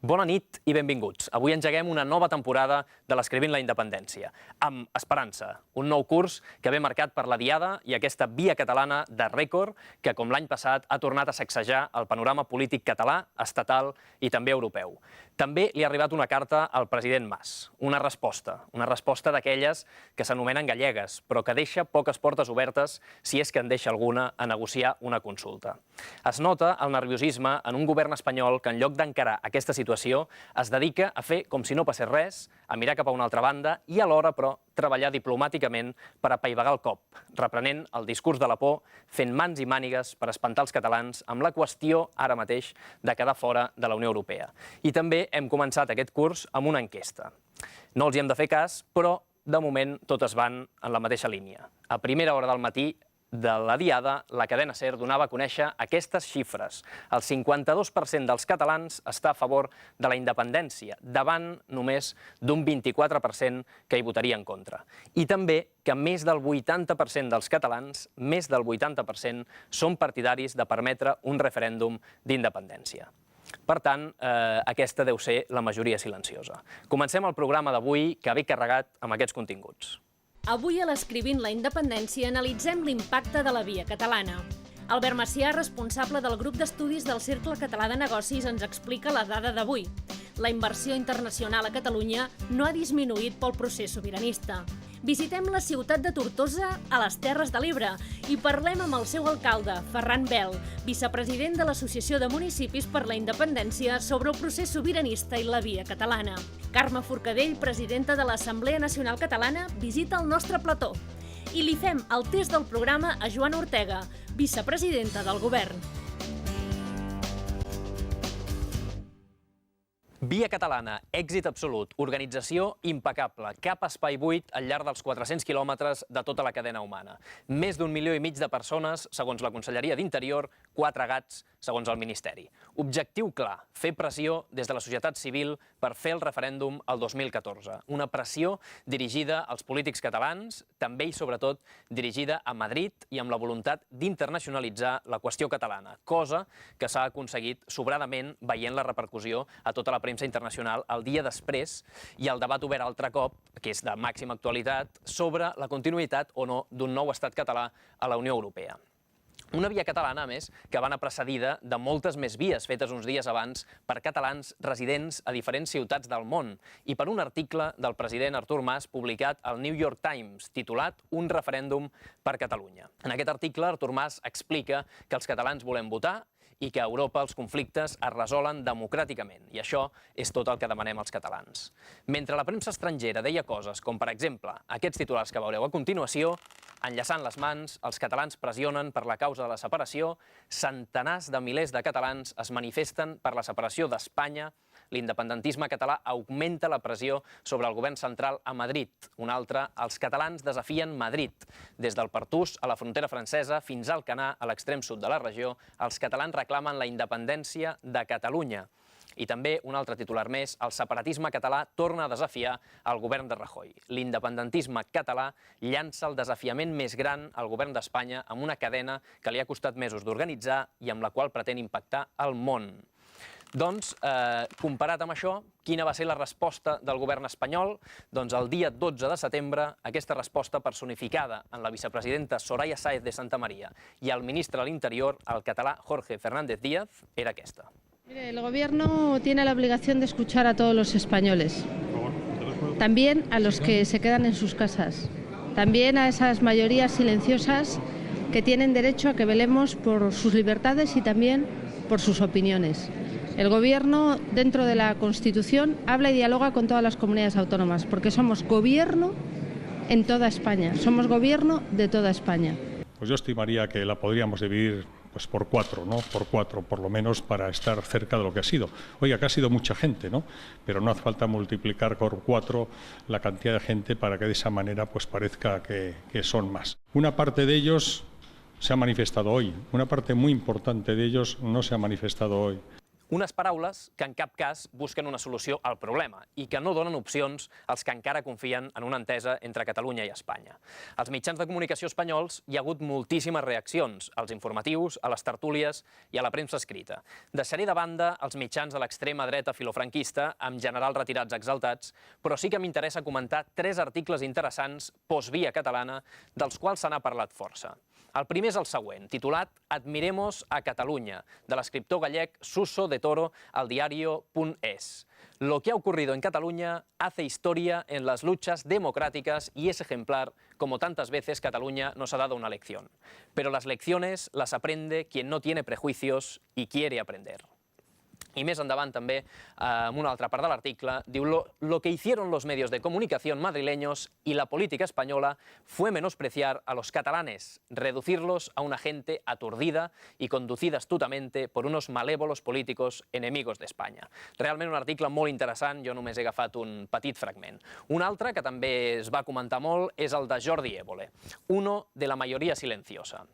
Bona nit i benvinguts. Avui engeguem una nova temporada de l'Escrivint la Independència, amb Esperança, un nou curs que ve marcat per la Diada i aquesta via catalana de rècord que, com l'any passat, ha tornat a sacsejar el panorama polític català, estatal i també europeu. També li ha arribat una carta al president Mas, una resposta d'aquelles que s'anomenen gallegues, però que deixa poques portes obertes, si és que en deixa alguna, a negociar una consulta. Es nota el nerviosisme en un govern espanyol que, en lloc d'encarar aquesta situació, es dedica a fer com si no passés res, a mirar cap a una altra banda i alhora, però, treballar diplomàticament per apaivagar el cop, reprenent el discurs de la por, fent mans i mànigues per espantar els catalans amb la qüestió, ara mateix, de quedar fora de la Unió Europea. I també hem començat aquest curs amb una enquesta. No els hi hem de fer cas, però, de moment, totes van en la mateixa línia. A primera hora del matí de la Diada, la cadena SER donava a conèixer aquestes xifres. El 52% dels catalans està a favor de la independència, davant només d'un 24% que hi votaria en contra. I també que més del 80% dels catalans, més del 80%, són partidaris de permetre un referèndum d'independència. Per tant, aquesta deu ser la majoria silenciosa. Comencem el programa d'avui, que ve carregat amb aquests continguts. Avui a l'Escrivint la Independència analitzem l'impacte de la via catalana. Albert Macià, responsable del grup d'estudis del Cercle Català de Negocis, ens explica la dada d'avui. La inversió internacional a Catalunya no ha disminuït pel procés sobiranista. Visitem la ciutat de Tortosa, a les Terres de l'Ebre, i parlem amb el seu alcalde, Ferran Bel, vicepresident de l'Associació de Municipis per la Independència, sobre el procés sobiranista i la via catalana. Carme Forcadell, presidenta de l'Assemblea Nacional Catalana, visita el nostre plató. I li fem el test del programa a Joana Ortega, vicepresidenta del govern. Via catalana, èxit absolut, organització impecable, cap espai buit al llarg dels 400 quilòmetres de tota la cadena humana. Més d'1,5 milió de persones, segons la Conselleria d'Interior, 4 gats, segons el Ministeri. Objectiu clar, fer pressió des de la societat civil per fer el referèndum el 2014. Una pressió dirigida als polítics catalans, també i sobretot dirigida a Madrid i amb la voluntat d'internacionalitzar la qüestió catalana, cosa que s'ha aconseguit sobradament veient la repercussió a tota la premsa internacional el dia després i el debat obert altre cop, que és de màxima actualitat, sobre la continuïtat o no d'un nou estat català a la Unió Europea. Una via catalana, a més, que va anar precedida de moltes més vies fetes uns dies abans per catalans residents a diferents ciutats del món i per un article del president Artur Mas publicat al New York Times, titulat Un referèndum per Catalunya. En aquest article, Artur Mas explica que els catalans volem votar i que a Europa els conflictes es resolen democràticament, i això és tot el que demanem als catalans. Mentre la premsa estrangera deia coses com, per exemple, aquests titulars que veureu a continuació, enllaçant les mans, els catalans pressionen per la causa de la separació, centenars de milers de catalans es manifesten per la separació d'Espanya, l'independentisme català augmenta la pressió sobre el govern central a Madrid. Un altre, els catalans desafien Madrid. Des del Pertús a la frontera francesa fins al Alcanar, a l'extrem sud de la regió, els catalans reclamen la independència de Catalunya. I també, un altre titular més, el separatisme català torna a desafiar el govern de Rajoy. L'independentisme català llança el desafiament més gran al govern d'Espanya amb una cadena que li ha costat mesos d'organitzar i amb la qual pretén impactar el món. Doncs, comparat amb això, quina va ser la resposta del govern espanyol? Doncs el dia 12 de setembre, aquesta resposta personificada en la vicepresidenta Soraya Sáez de Santamaría i el ministre de l'Interior, el català Jorge Fernández Díaz, era aquesta. Mire, el gobierno tiene la obligación de escuchar a todos los españoles, también a los que se quedan en sus casas, también a esas mayorías silenciosas que tienen derecho a que velemos por sus libertades y también por sus opiniones. El Gobierno, dentro de la Constitución, habla y dialoga con todas las comunidades autónomas, porque somos Gobierno en toda España, somos Gobierno de toda España. Pues yo estimaría que la podríamos dividir pues por 4, ¿no? Por 4, por lo menos, para estar cerca de lo que ha sido. Oiga, que ha sido mucha gente, ¿no? Pero no hace falta multiplicar por 4 la cantidad de gente para que de esa manera pues parezca que son más. Una parte de ellos se ha manifestado hoy, una parte muy importante de ellos no se ha manifestado hoy. Unes paraules que en cap cas busquen una solució al problema i que no donen opcions als que encara confien en una entesa entre Catalunya i Espanya. Als mitjans de comunicació espanyols hi ha hagut moltíssimes reaccions, als informatius, a les tertúlies i a la premsa escrita. Deixaré de banda els mitjans de l'extrema dreta filofranquista, amb generals retirats exaltats, però sí que m'interessa comentar 3 articles interessants post-via catalana, dels quals se n'ha parlat força. El primer és el següent, titulat Admiremos a Catalunya, de l'escriptor gallec Suso de Toro al diario.es. Lo que ha ocurrido en Cataluña hace historia en las luchas democráticas y es ejemplar, como tantas veces Cataluña nos ha dado una lección. Pero las lecciones las aprende quien no tiene prejuicios y quiere aprender. I més endavant també, en una altra part de l'article, diu lo que hicieron los medios de comunicación madrileños y la política española fue menospreciar a los catalanes, reducirlos a una gente aturdida y conducida astutamente por unos malévolos políticos enemigos d'Espanya. Realment un article molt interessant, jo només he agafat un petit fragment. Un altre, que també es va comentar molt, és el de Jordi Évole, uno de la mayoría silenciosa.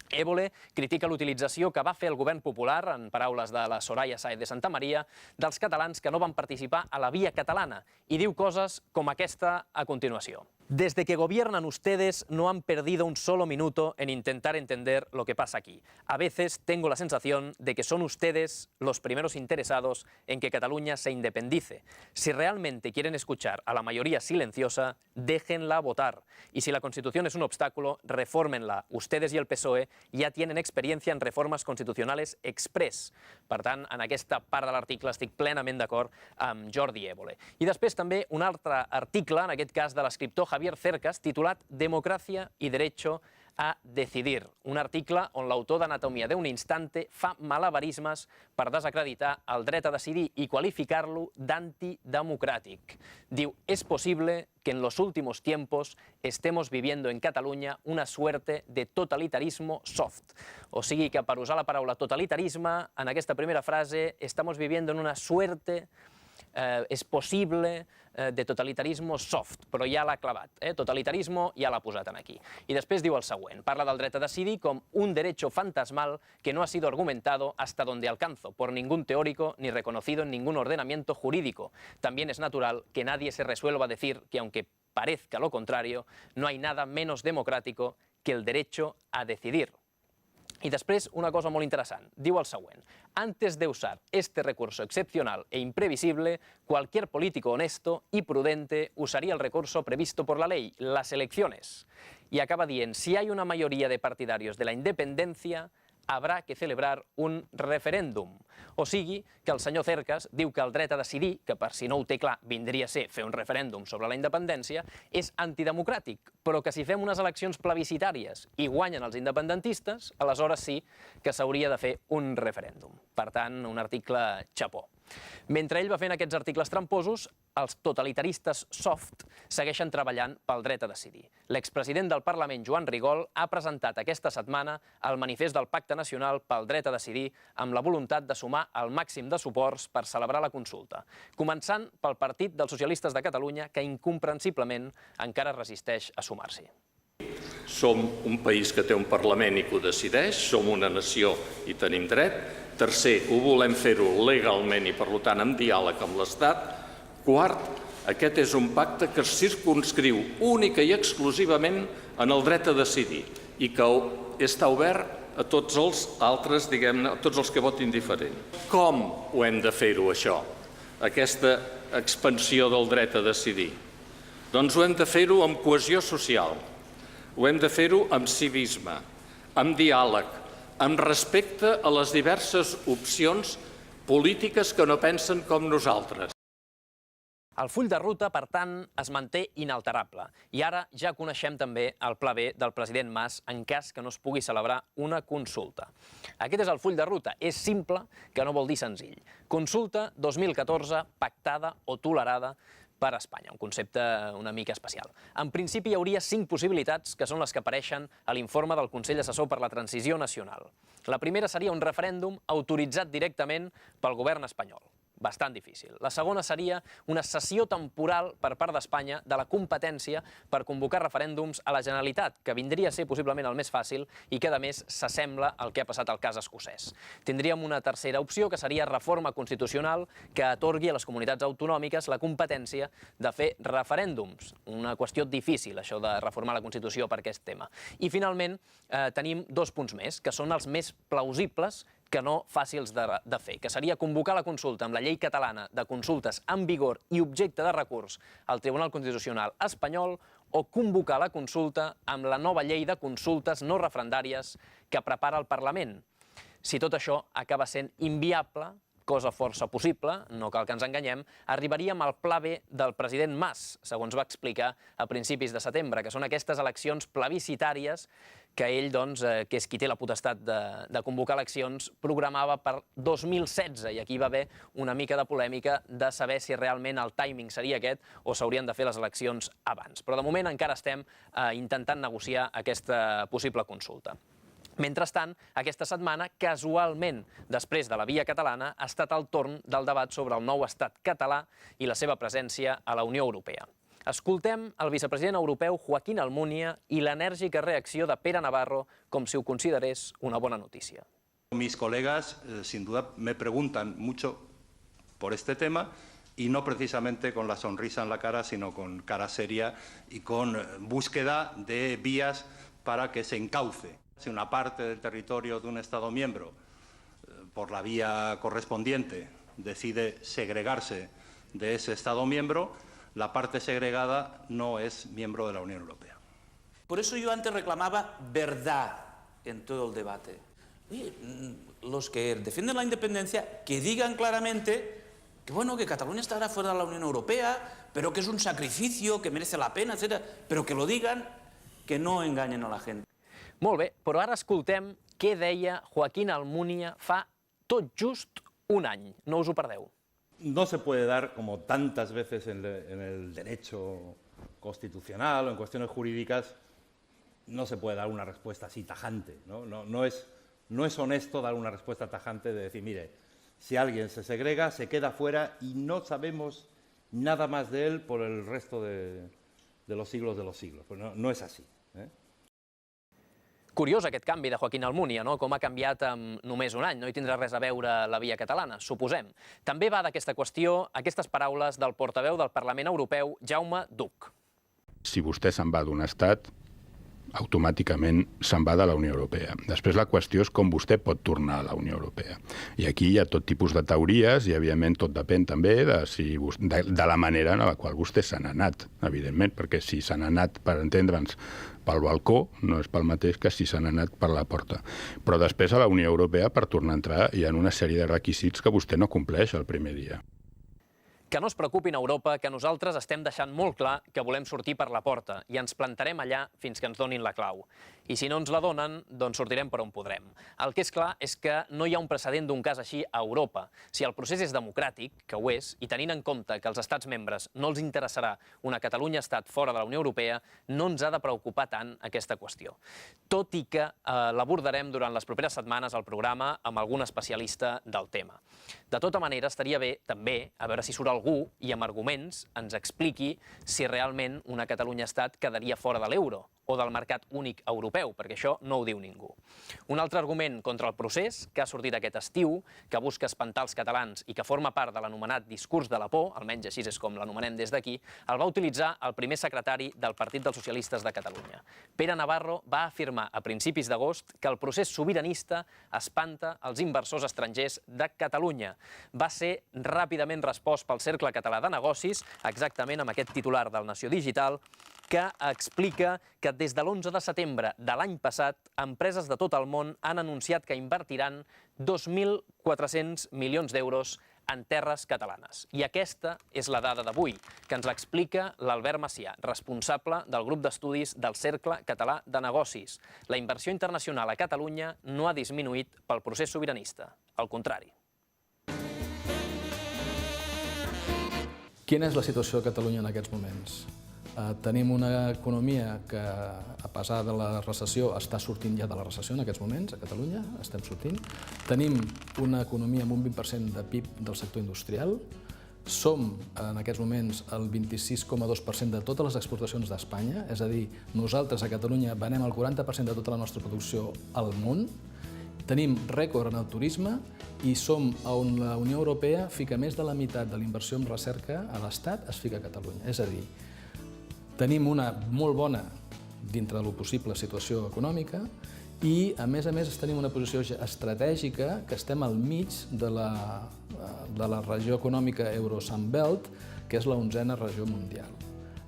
Évole critica l'utilització que va fer el govern popular, en paraules de la Soraya Sáez de Santamaría, dels catalans que no van participar a la via catalana i diu coses com aquesta a continuació. Desde que gobiernan ustedes no han perdido un solo minuto en intentar entender lo que pasa aquí. A veces tengo la sensación de que son ustedes los primeros interesados en que Cataluña se independice. Si realmente quieren escuchar a la mayoría silenciosa, déjenla votar. Y si la Constitución es un obstáculo, refórmenla. Ustedes y el PSOE ja tienen experiencia en reformes constitucionales express. Per tant, en aquesta part de l'article estic plenament d'acord amb Jordi Évole. I després també un altre article, en aquest cas de l'escriptor Javier Cercas, titulat Democracia y Derecho a Decidir, un article on l'autor d'Anatomia d'un instante fa malabarismes per desacreditar el dret a decidir i qualificar-lo d'antidemocràtic. Diu, es posible que en los últimos tiempos estemos viviendo en Cataluña una suerte de totalitarismo soft. O sigui que per usar la paraula totalitarisme, en aquesta primera frase, estamos viviendo en una suerte és possible de totalitarismo soft, però ja l'ha clavat. Totalitarismo ja l'ha posat aquí. I després diu el següent. Parla del dret a decidir com un derecho fantasmal que no ha sido argumentado hasta donde alcanzo por ningún teórico ni reconocido en ningún ordenamiento jurídico. También es natural que nadie se resuelva a decir que aunque parezca lo contrario, no hay nada menos democrático que el derecho a decidir. Y después una cosa muy interesante, diu el següent. Antes de usar este recurso excepcional e imprevisible, cualquier político honesto y prudente usaría el recurso previsto por la ley, las elecciones. Y acaba dient, si hay una mayoría de partidarios de la independencia, habrá que celebrar un referèndum. O sigui que el senyor Cercas diu que el dret a decidir, que per si no ho té clar vindria a ser fer un referèndum sobre la independència, és antidemocràtic, però que si fem unes eleccions plebiscitàries i guanyen els independentistes, aleshores sí que s'hauria de fer un referèndum. Per tant, un article xapó. Mentre ell va fent aquests articles tramposos, els totalitaristes soft segueixen treballant pel dret a decidir. L'expresident del Parlament, Joan Rigol, ha presentat aquesta setmana el manifest del Pacte Nacional pel Dret a Decidir amb la voluntat de sumar el màxim de suports per celebrar la consulta, començant pel Partit dels Socialistes de Catalunya, que incomprensiblement encara resisteix a sumar-s'hi. Som un país que té un Parlament i que ho decideix, som una nació i tenim dret. Tercer, ho volem fer-ho legalment i, per tant, en diàleg amb l'Estat. Quart, aquest és un pacte que es circumscriu única i exclusivament en el dret a decidir i que està obert a tots els altres, diguem-ne, a tots els que votin diferent. Com ho hem de fer-ho, això, aquesta expansió del dret a decidir? Doncs ho hem de fer-ho amb cohesió social, ho hem de fer-ho amb civisme, amb diàleg, amb respecte a les diverses opcions polítiques que no pensen com nosaltres. El full de ruta, per tant, es manté inalterable. I ara ja coneixem també el pla B del president Mas en cas que no es pugui celebrar una consulta. Aquest és el full de ruta. És simple, que no vol dir senzill. Consulta 2014 pactada o tolerada per Espanya, un concepte una mica especial. En principi hi hauria 5 possibilitats, que són les que apareixen a l'informe del Consell Assessor per la Transició Nacional. La primera seria un referèndum autoritzat directament pel govern espanyol. bastant difícil. La segona seria una cessió temporal per part d'Espanya de la competència per convocar referèndums a la Generalitat, que vindria a ser possiblement el més fàcil i que, a més, s'assembla al que ha passat al cas escocès. Tindríem una tercera opció, que seria reforma constitucional que atorgui a les comunitats autonòmiques la competència de fer referèndums. Una qüestió difícil, això de reformar la Constitució per aquest tema. I, finalment, tenim dos punts més, que són els més plausibles que no fàcils de fer, que seria convocar la consulta amb la llei catalana de consultes en vigor i objecte de recurs al Tribunal Constitucional espanyol o convocar la consulta amb la nova llei de consultes no referendàries que prepara el Parlament. Si tot això acaba sent inviable, cosa força possible, no cal que ens enganyem, arribaríem al pla B del president Mas, segons va explicar a principis de setembre, que són aquestes eleccions plebiscitàries que ell, que és qui té la potestat de convocar eleccions, programava per 2016, i aquí va haver una mica de polèmica de saber si realment el timing seria aquest o s'haurien de fer les eleccions abans. Però de moment encara estem intentant negociar aquesta possible consulta. Mentrestant, aquesta setmana, casualment, després de la via catalana, ha estat el torn del debat sobre el nou estat català i la seva presència a la Unió Europea. Escoltem el vicepresident europeu Joaquín Almunia i l'enèrgica reacció de Pere Navarro com si ho considerés una bona notícia. Mis colegas, sin duda, me preguntan mucho por este tema y no precisamente con la sonrisa en la cara, sino con cara seria y con búsqueda de vías para que se encauce. Si una parte del territorio de un Estado miembro, por la vía correspondiente, decide segregarse de ese Estado miembro, la parte segregada no es miembro de la Unión Europea. Por eso yo antes reclamaba verdad en todo el debate. Oye, los que defienden la independencia, que digan claramente que, bueno, que Cataluña estará fuera de la Unión Europea, pero que es un sacrificio, que merece la pena, etc. Pero que lo digan, que no engañen a la gente. Molt bé, però ara escoltem què deia Joaquín Almunia fa tot just un any. No us ho perdeu. No se puede dar, como tantas veces en el derecho constitucional o en cuestiones jurídicas, no se puede dar una respuesta así tajante, ¿no? No es honesto dar una respuesta tajante de decir, mire, si alguien se segrega, se queda fuera y no sabemos nada más de él por el resto de los siglos de los siglos. Pues no es así, ¿eh? Curiós aquest canvi de Joaquín Almunia, no? Com ha canviat en només un any. No hi tindrà res a veure la via catalana, suposem. També va d'aquesta qüestió aquestes paraules del portaveu del Parlament Europeu, Jaume Duch. Si vostè se'n va d'un estat, automàticament se'n va de la Unió Europea. Després la qüestió és com vostè pot tornar a la Unió Europea. I aquí hi ha tot tipus de teories i, evidentment, tot depèn també de la manera en la qual vostè se n'ha anat, evidentment, perquè si se n'ha anat, per entendre'ns, pel balcó, no és pel mateix que si se n'ha anat per la porta. Però després a la Unió Europea, per tornar a entrar, hi ha una sèrie de requisits que vostè no compleix el primer dia. Que no es preocupin a Europa, que nosaltres estem deixant molt clar que volem sortir per la porta i ens plantarem allà fins que ens donin la clau. I si no ens la donen, doncs sortirem per on podrem. El que és clar és que no hi ha un precedent d'un cas així a Europa. Si el procés és democràtic, que ho és, i tenint en compte que als estats membres no els interessarà una Catalunya-estat fora de la Unió Europea, no ens ha de preocupar tant aquesta qüestió. Tot i que l'abordarem durant les properes setmanes al programa amb algun especialista del tema. De tota manera, estaria bé, també, a veure si surt algú i amb arguments ens expliqui si realment una Catalunya-estat quedaria fora de l'euro o del mercat únic europeu, perquè això no ho diu ningú. Un altre argument contra el procés, que ha sortit aquest estiu, que busca espantar els catalans i que forma part de l'anomenat discurs de la por, almenys així és com l'anomenem des d'aquí, el va utilitzar el primer secretari del Partit dels Socialistes de Catalunya. Pere Navarro va afirmar a principis d'agost que el procés sobiranista espanta els inversors estrangers de Catalunya. Va ser ràpidament respost pel Cercle Català de Negocis, exactament amb aquest titular del Nació Digital, que explica que des de l'11 de setembre de l'any passat, empreses de tot el món han anunciat que invertiran 2.400 milions d'euros en terres catalanes. I aquesta és la dada d'avui, que ens l'explica l'Albert Macià, responsable del grup d'estudis del Cercle Català de Negocis. La inversió internacional a Catalunya no ha disminuït pel procés sobiranista, al contrari. Quina és la situació a Catalunya en aquests moments? Tenim una economia que, a pesar de la recessió, està sortint ja de la recessió en aquests moments, a Catalunya, estem sortint. Tenim una economia amb un 20% de PIB del sector industrial. Som, en aquests moments, el 26,2% de totes les exportacions d'Espanya, és a dir, nosaltres a Catalunya venem el 40% de tota la nostra producció al món. Tenim rècord en el turisme i som on la Unió Europea fica més de la meitat de la inversió en recerca a l'Estat, es fica a Catalunya. És a dir, tenim una molt bona, dintre del possible, situació econòmica i, a més, tenim una posició estratègica que estem al mig de la regió econòmica Euro-Sunbelt, que és la 11ª regió mundial.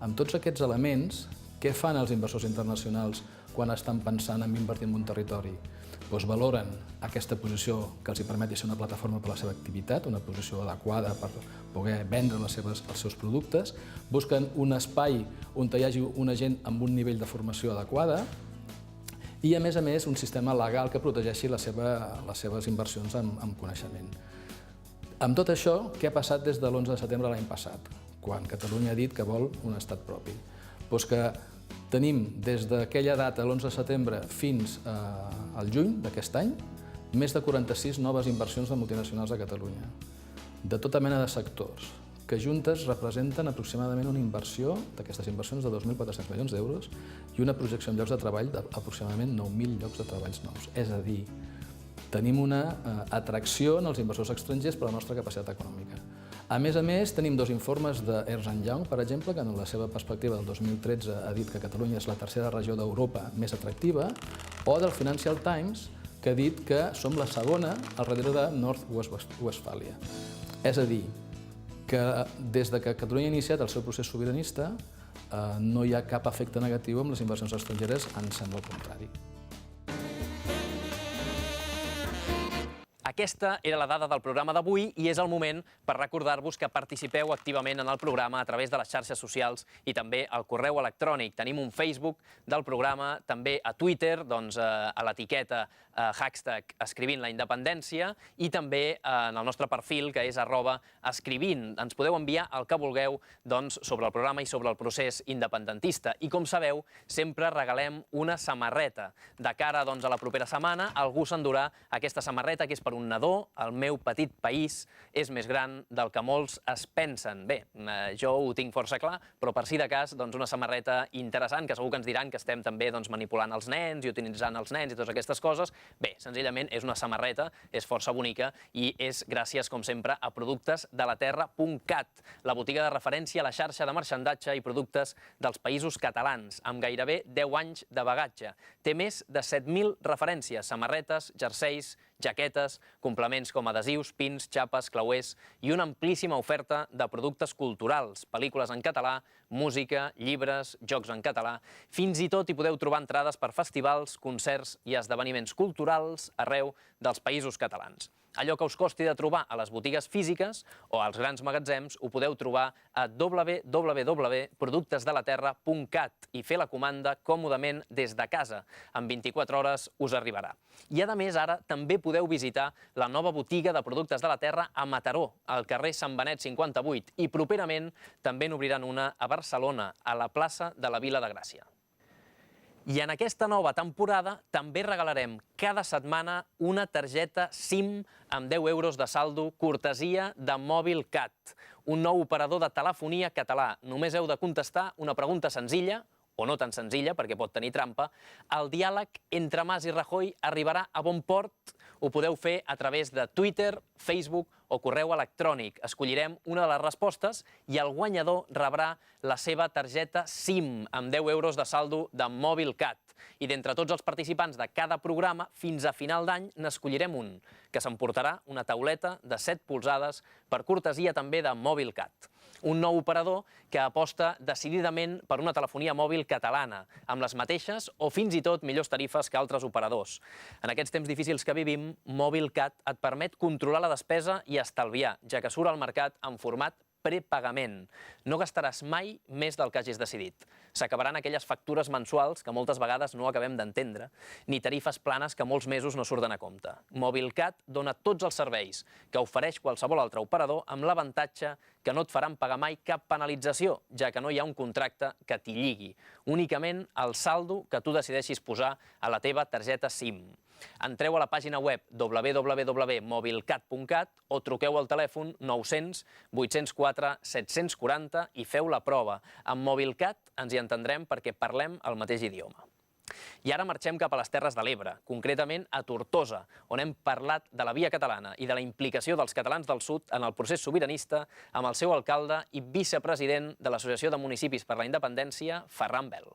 Amb tots aquests elements, què fan els inversors internacionals quan estan pensant en invertir en un territori? Doncs valoren aquesta posició que els permeti ser una plataforma per a la seva activitat, una posició adequada per poder vendre els seus productes, busquen un espai on hi hagi una gent amb un nivell de formació adequada i, a més, un sistema legal que protegeixi les seves inversions en coneixement. Amb tot això, què ha passat des de l'11 de setembre de l'any passat, quan Catalunya ha dit que vol un estat propi? Doncs que tenim des d'aquella data, l'11 de setembre, fins al juny d'aquest any, més de 46 noves inversions de multinacionals a Catalunya, de tota mena de sectors, que juntes representen aproximadament una inversió d'aquestes inversions de 2.400 milions d'euros i una projecció en llocs de treball d'aproximadament 9.000 llocs de treballs nous. És a dir, tenim una atracció en els inversors estrangers per la nostra capacitat econòmica. A més, tenim dos informes d'Ernst & Young, per exemple, que en la seva perspectiva del 2013 ha dit que Catalunya és la tercera regió d'Europa més atractiva, o del Financial Times, que ha dit que som la segona al darrere de North Westphalia. És a dir, que des que Catalunya ha iniciat el seu procés sobiranista no hi ha cap efecte negatiu amb les inversions estrangeres, ens sembla el contrari. Aquesta era la dada del programa d'avui i és el moment per recordar-vos que participeu activament en el programa a través de les xarxes socials i també al correu electrònic. Tenim un Facebook del programa, també a Twitter, a l'etiqueta hashtag escrivint la independència i també en el nostre perfil, que és @escrivint. Ens podeu enviar el que vulgueu sobre el programa i sobre el procés independentista. I com sabeu, sempre regalem una samarreta. De cara a la propera setmana, algú s'endurà aquesta samarreta, que és per un nadó. El meu petit país és més gran del que molts es pensen. Bé, jo ho tinc força clar, però per si de cas, una samarreta interessant, que segur que ens diran que estem també manipulant els nens i utilitzant els nens i totes aquestes coses. Bé, senzillament és una samarreta, és força bonica i és gràcies, com sempre, a productesdelaterra.cat, la botiga de referència a la xarxa de marxandatge i productes dels països catalans, amb gairebé 10 anys de bagatge. Té més de 7.000 referències, samarretes, jerseis, jaquetes, complements com adhesius, pins, xapes, clauers i una amplíssima oferta de productes culturals, pel·lícules en català, música, llibres, jocs en català. Fins i tot hi podeu trobar entrades per festivals, concerts i esdeveniments culturals arreu dels països catalans. Allò que us costi de trobar a les botigues físiques o als grans magatzems ho podeu trobar a www.productesdelaterra.cat i fer la comanda còmodament des de casa. En 24 hores us arribarà. I a més, ara també podeu visitar la nova botiga de Productes de la Terra a Mataró, al carrer Sant Benet 58, i properament també n'obriran una a Barcelona, a la plaça de la Vila de Gràcia. I en aquesta nova temporada també regalarem cada setmana una targeta SIM amb 10 euros de saldo cortesia de Mobilcat, un nou operador de telefonia català. Només heu de contestar una pregunta senzilla, o no tan senzilla, perquè pot tenir trampa. El diàleg entre Mas i Rajoy arribarà a bon port? Ho podeu fer a través de Twitter, Facebook o correu electrònic. Escollirem una de les respostes i el guanyador rebrà la seva targeta SIM amb 10 euros de saldo de Mobilcat. I d'entre tots els participants de cada programa, fins a final d'any n'escollirem un, que s'emportarà una tauleta de 7 polzades per cortesia també de Mobilcat. Un nou operador que aposta decididament per una telefonia mòbil catalana, amb les mateixes o fins i tot millors tarifes que altres operadors. En aquests temps difícils que vivim, Mobilcat et permet controlar la despesa i estalviar, ja que surt al mercat en format prepagament. No gastaràs mai més del que hagis decidit. S'acabaran aquelles factures mensuals que moltes vegades no acabem d'entendre, ni tarifes planes que molts mesos no surten a compte. Mobilcat dona tots els serveis que ofereix qualsevol altre operador amb l'avantatge que no et faran pagar mai cap penalització, ja que no hi ha un contracte que t'hi lligui. Únicament el saldo que tu decideixis posar a la teva targeta SIM. Entreu a la pàgina web www.mobilcat.cat o truqueu al telèfon 900 804 740 i feu la prova. Amb Mobilcat ens hi entendrem perquè parlem el mateix idioma. I ara marxem cap a les Terres de l'Ebre, concretament a Tortosa, on hem parlat de la Via Catalana i de la implicació dels catalans del sud en el procés sobiranista amb el seu alcalde i vicepresident de l'Associació de Municipis per la Independència, Ferran Bel.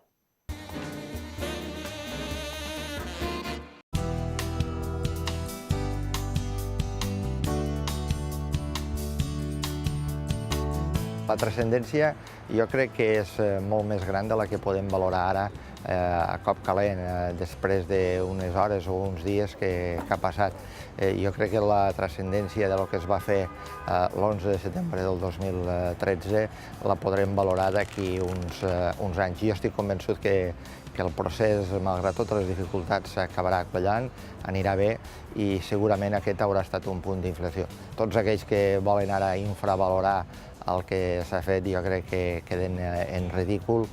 La transcendència jo crec que és molt més gran de la que podem valorar ara a cop calent, després d'unes hores o uns dies que ha passat. Jo crec que la transcendència del que es va fer l'11 de setembre del 2013 la podrem valorar d'aquí uns anys. Jo estic convençut que el procés, malgrat totes les dificultats, s'acabarà quallant, anirà bé i segurament aquest haurà estat un punt d'inflexió. Tots aquells que volen ara infravalorar el que s'ha fet jo crec que queden en ridícul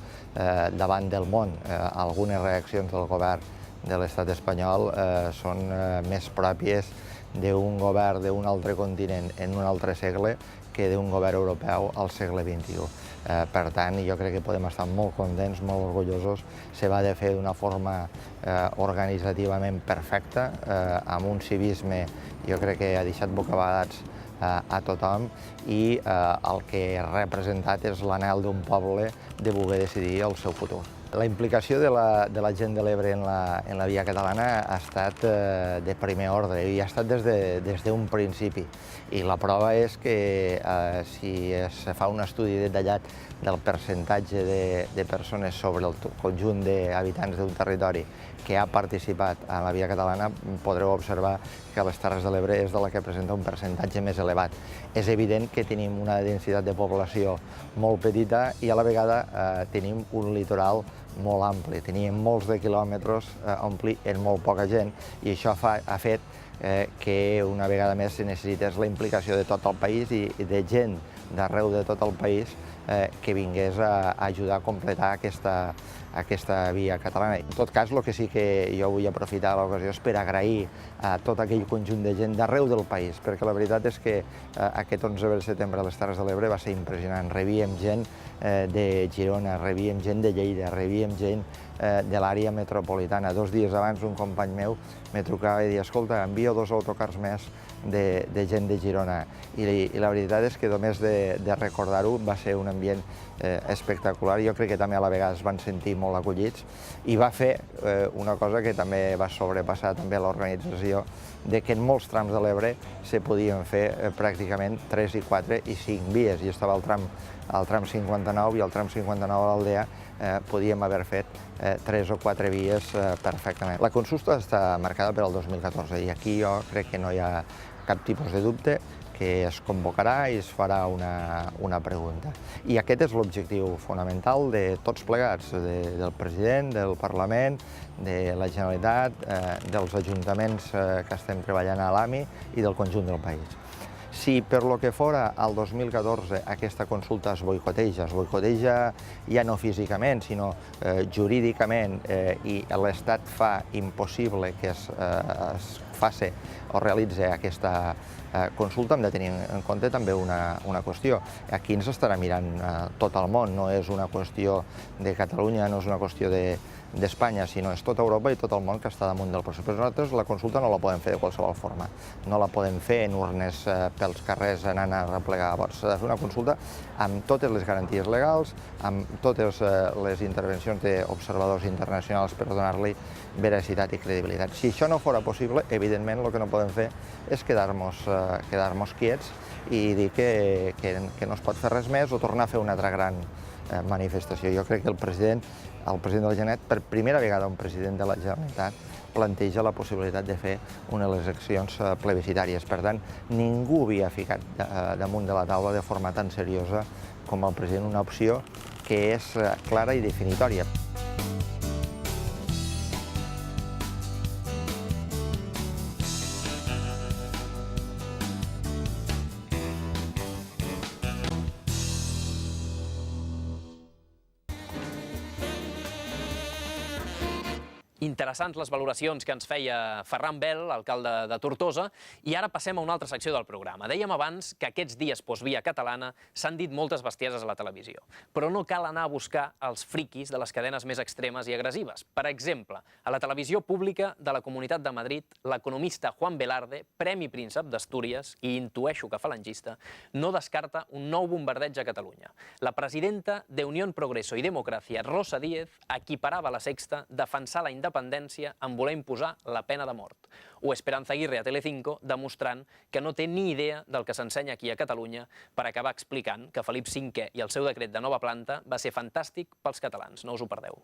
davant del món. Algunes reaccions del govern de l'estat espanyol són més pròpies d'un govern d'un altre continent en un altre segle que d'un govern europeu al segle XXI. Per tant, jo crec que podem estar molt contents, molt orgullosos. Se va de fer d'una forma organitzativament perfecta, amb un civisme jo crec que ha deixat bocabadats a tothom i el que ha representat és l'anhel d'un poble de voler decidir el seu futur. La implicació de la gent de l'Ebre en la Via Catalana ha estat de primer ordre i ha estat des d'un principi. I la prova és que si es fa un estudi detallat del percentatge de persones sobre el conjunt d'habitants d'un territori que ha participat a la Via Catalana, podreu observar que les Terres de l'Ebre és de la que presenta un percentatge més elevat. És evident que tenim una densitat de població molt petita i a la vegada tenim un litoral molt ampli. Teníem molts de quilòmetres a omplir en molt poca gent i això ha fet que una vegada més se necessités la implicació de tot el país i de gent d'arreu de tot el país que vingués a ajudar a completar aquesta Via Catalana. En tot cas, el que sí que jo vull aprofitar l'ocasió és per agrair a tot aquell conjunt de gent d'arreu del país, perquè la veritat és que aquest 11 de setembre a les Terres de l'Ebre va ser impressionant. Rebíem gent de Girona, rebíem gent de Lleida, rebíem gent de l'àrea metropolitana. 2 dies abans un company meu me trucava i deia «Escolta, envio 2 autocars més de gent de Girona». I la veritat és que només de recordar-ho va ser un ambient espectacular. Jo crec que també a la vegada es van sentir molt acollits i va fer una cosa que també va sobrepassar també l'organització, de que en molts trams de l'Ebre se podien fer pràcticament 3 i 4 i 5 vies. I estava al tram 59 i al tram 59 a l'Aldea podíem haver fet 3 o 4 vies perfectament. La consulta està marcada per al 2014 i aquí jo crec que no hi ha cap tipus de dubte que es convocarà i es farà una pregunta. I aquest és l'objectiu fonamental de tots plegats, del president, del Parlament, de la Generalitat, dels ajuntaments que estem treballant a l'AMI i del conjunt del país. Si per lo que fora al 2014 aquesta consulta es boicoteja ja no físicament, sinó jurídicament, i l'Estat fa impossible que es faci o realitzi aquesta consulta, hem de tenir en compte també una qüestió. Aquí ens estarà mirant tot el món, no és una qüestió de Catalunya, no és una qüestió d'Espanya, sinó és tota Europa i tot el món que està damunt del procés. Però nosaltres la consulta no la podem fer de qualsevol forma. No la podem fer en urnes pels carrers anant a replegar vots. S'ha de fer una consulta amb totes les garanties legals, amb totes les intervencions d'observadors internacionals per donar-li veracitat i credibilitat. Si això no fora possible, evidentment el que no podem fer és quedar-nos quiets i dir que no es pot fer res més o tornar a fer una altra gran manifestació. Jo crec que el president de la Generalitat, per primera vegada un president de la Generalitat, planteja la possibilitat de fer unes eleccions plebiscitàries. Per tant, ningú havia ficat damunt de la taula de forma tan seriosa com el president una opció que és clara i definitòria. Interessants les valoracions que ens feia Ferran Bel, alcalde de Tortosa, i ara passem a una altra secció del programa. Dèiem abans que aquests dies postvia catalana s'han dit moltes bestieses a la televisió, però no cal anar a buscar els friquis de les cadenes més extremes i agressives. Per exemple, a la televisió pública de la Comunitat de Madrid, l'economista Juan Velarde, Premi Príncep d'Astúries i intueixo que falangista, no descarta un nou bombardeig a Catalunya. La presidenta de Unión Progreso y Democracia, Rosa Díez, equiparava a la Sexta defensar la independència en voler imposar la pena de mort. O Esperanza Aguirre a Telecinco demostrant que no té ni idea del que s'ensenya aquí a Catalunya per acabar explicant que Felip V i el seu decret de nova planta va ser fantàstic pels catalans. No us ho perdeu.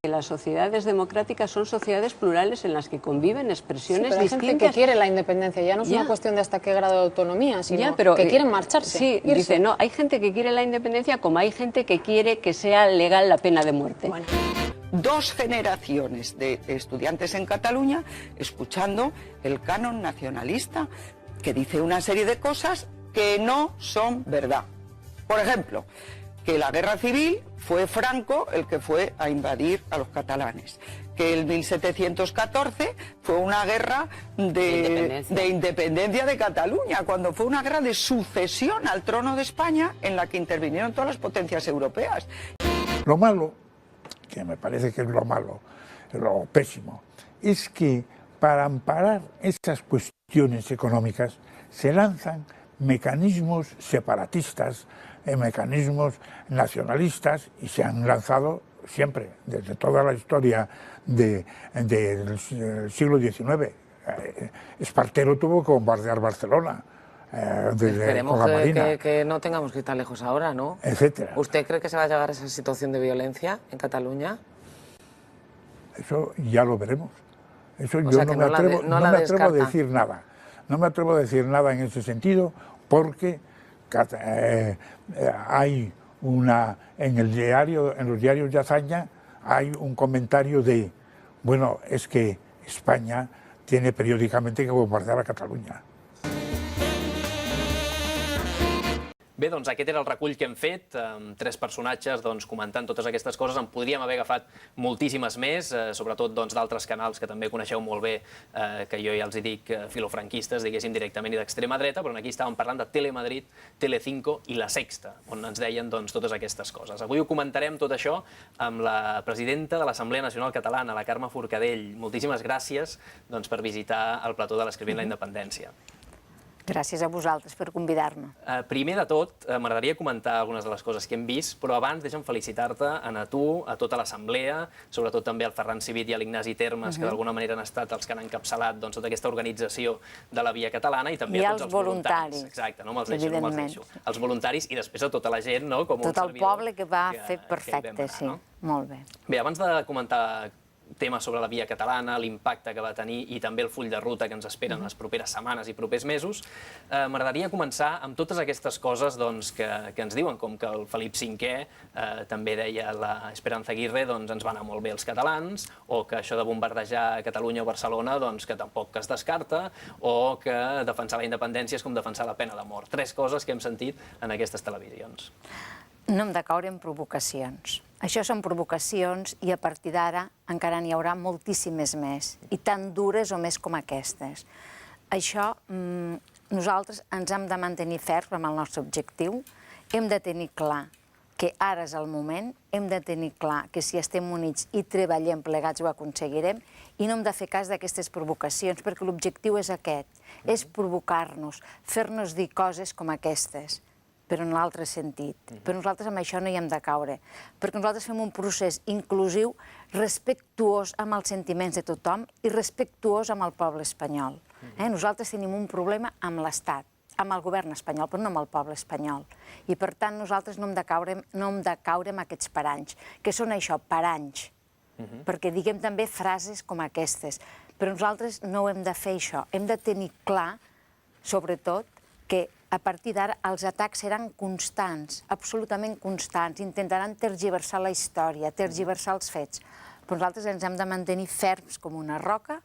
Las sociedades democráticas son sociedades plurales en las que conviven expresiones distintas. Hay gente que quiere la independencia, ya no es una cuestión de hasta qué grado de autonomía, sino que quieren marcharse. Sí, dice, no, hay gente que quiere la independencia como hay gente que quiere que sea legal la pena de muerte. Bueno. 2 generaciones de estudiantes en Cataluña escuchando el canon nacionalista que dice una serie de cosas que no son verdad. Por ejemplo, que la guerra civil fue Franco el que fue a invadir a los catalanes, que el 1714 fue una guerra de independencia de Cataluña, cuando fue una guerra de sucesión al trono de España en la que intervinieron todas las potencias europeas. Lo malo, que me parece que es lo malo, lo pésimo, es que para amparar esas cuestiones económicas se lanzan mecanismos separatistas, mecanismos nacionalistas, y se han lanzado siempre, desde toda la historia del siglo XIX. Espartero tuvo que bombardear Barcelona. Esperemos que no tengamos que ir tan lejos ahora, ¿no? Etcétera. ¿Usted cree que se va a llegar a esa situación de violencia en Cataluña? Eso ya lo veremos. Eso yo no me atrevo a decir nada. No me atrevo a decir nada en ese sentido, porque hay en los diarios de hazaña hay un comentario de, bueno, es que España tiene periódicamente que bombardear a Catalunya. Bé, doncs aquest era el recull que hem fet, amb 3 personatges comentant totes aquestes coses. En podríem haver agafat moltíssimes més, sobretot d'altres canals que també coneixeu molt bé, que jo ja els dic filofranquistes, diguéssim, directament i d'extrema dreta, però aquí estàvem parlant de Telemadrid, Telecinco i La Sexta, on ens deien totes aquestes coses. Avui ho comentarem tot això amb la presidenta de l'Assemblea Nacional Catalana, la Carme Forcadell. Moltíssimes gràcies per visitar el plató de l'Escrivint la Independència. Gràcies a vosaltres per convidar-me. Primer de tot, m'agradaria comentar algunes de les coses que hem vist, però abans deixa'm felicitar-te a tu, a tota l'Assemblea, sobretot també al Ferran Civit i a l'Ignasi Termes, que d'alguna manera han estat els que han encapçalat tota aquesta organització de la Via Catalana, i també a tots els voluntaris. Exacte, no me'ls deixo. Els voluntaris i després a tota la gent, no? Tot el poble que va fer perfecte, sí. Molt bé. Bé, abans de comentar temes sobre la Via Catalana, l'impacte que va tenir i també el full de ruta que ens esperen les properes setmanes i propers mesos, m'agradaria començar amb totes aquestes coses que ens diuen, com que el Felip V, també deia l'Esperanza Aguirre, ens va anar molt bé els catalans, o que això de bombardejar Catalunya o Barcelona, que tampoc es descarta, o que defensar la independència és com defensar la pena de mort. 3 coses que hem sentit en aquestes televisions. No hem de caure en provocacions. Això són provocacions i a partir d'ara encara n'hi haurà moltíssimes més, i tan dures o més com aquestes. Això, nosaltres ens hem de mantenir ferms amb el nostre objectiu, hem de tenir clar que ara és el moment, hem de tenir clar que si estem units i treballem plegats ho aconseguirem, i no hem de fer cas d'aquestes provocacions, perquè l'objectiu és aquest, és provocar-nos, fer-nos dir coses com aquestes, però en l'altre sentit. Però nosaltres amb això no hi hem de caure, perquè nosaltres fem un procés inclusiu, respectuós amb els sentiments de tothom i respectuós amb el poble espanyol. Nosaltres tenim un problema amb l'Estat, amb el govern espanyol, però no amb el poble espanyol. I per tant nosaltres no hem de caure en aquests paranys, que són això, paranys. perquè diguem també frases com aquestes. Però nosaltres no ho hem de fer, això. Hem de tenir clar, sobretot, que a partir d'ara els atacs seran constants, absolutament constants. Intentaran tergiversar la història, tergiversar els fets. Però nosaltres ens hem de mantenir ferms com una roca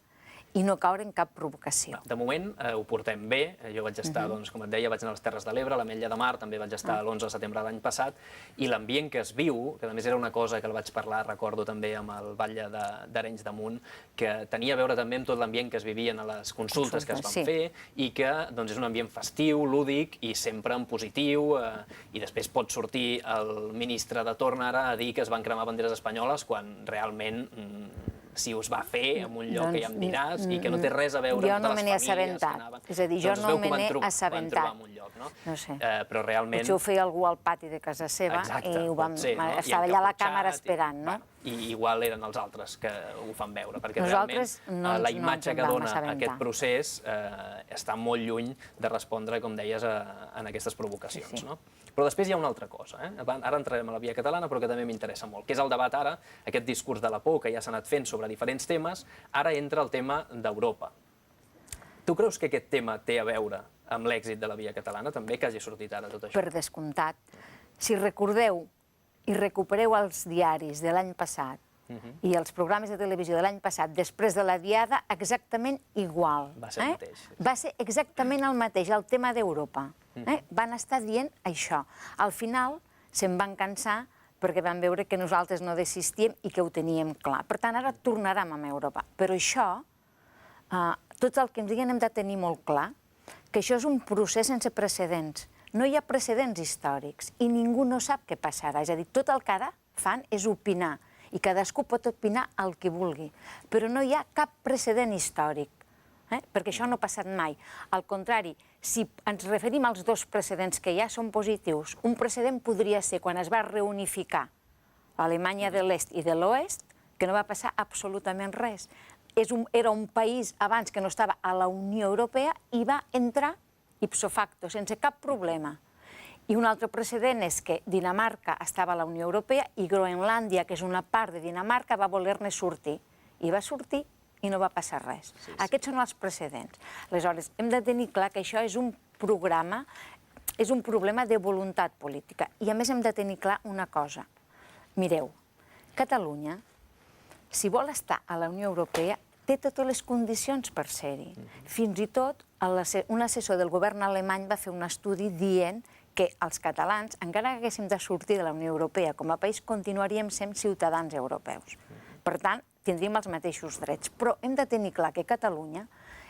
i no caure en cap provocació. De moment ho portem bé. Jo vaig estar, com et deia, vaig anar a les Terres de l'Ebre, a l'Ametlla de Mar, també vaig estar l'11 de setembre de l'any passat, i l'ambient que es viu, que a més era una cosa que el vaig parlar, recordo també amb el batlle d'Arenys de Munt, que tenia a veure també amb tot l'ambient que es vivien a les consultes que es van fer, i que és un ambient festiu, lúdic i sempre en positiu, i després pot sortir el ministre de torn ara a dir que es van cremar banderes espanyoles quan realment si us va fer en un lloc que ja em diràs i que no té res a veure amb totes les famílies que anaven. És a dir, jo no me n'he assabentat. No sé. Però realment... Potser ho feia algú al pati de casa seva i estava allà a la càmera esperant, no? I igual eren els altres que ho fan veure, perquè realment la imatge que dona aquest procés està molt lluny de respondre, com deies, en aquestes provocacions. Però després hi ha una altra cosa. Ara entrarem a la via catalana, però que també m'interessa molt, que és el debat ara, aquest discurs de la por que ja s'ha anat fent sobre diferents temes, ara entra el tema d'Europa. Tu creus que aquest tema té a veure amb l'èxit de la via catalana, també, que hagi sortit ara tot això? Per descomptat. Si recordeu i recupereu els diaris de l'any passat i els programes de televisió de l'any passat, després de la diada, exactament igual. Va ser el mateix. Va ser exactament el mateix, el tema d'Europa. Van estar dient això. Al final se'n van cansar perquè van veure que nosaltres no desistíem i que ho teníem clar. Per tant, ara tornarem amb Europa. Però això, tot el que ens diguen hem de tenir molt clar, que això és un procés sense precedents. No hi ha precedents històrics i ningú no sap què passarà. És a dir, tot el que ara fan és opinar i cadascú pot opinar el que vulgui. Però no hi ha cap precedent històric, perquè això no ha passat mai. Al contrari, si ens referim als dos precedents que ja són positius, un precedent podria ser quan es va reunificar l'Alemanya de l'Est i de l'Oest, que no va passar absolutament res. Era un país abans que no estava a la Unió Europea i va entrar ipso facto, sense cap problema. I un altre precedent és que Dinamarca estava a la Unió Europea i Groenlàndia, que és una part de Dinamarca, va voler-ne sortir. I va sortir i no va passar res. Aquests són els precedents. Aleshores, hem de tenir clar que això és un programa, és un problema de voluntat política. I a més hem de tenir clar una cosa. Mireu, Catalunya, si vol estar a la Unió Europea, té totes les condicions per ser-hi. Fins i tot un assessor del govern alemany va fer un estudi dient que els catalans, encara que haguéssim de sortir de la Unió Europea com a país, continuaríem sent ciutadans europeus. Per tant, tindríem els mateixos drets. Però hem de tenir clar que Catalunya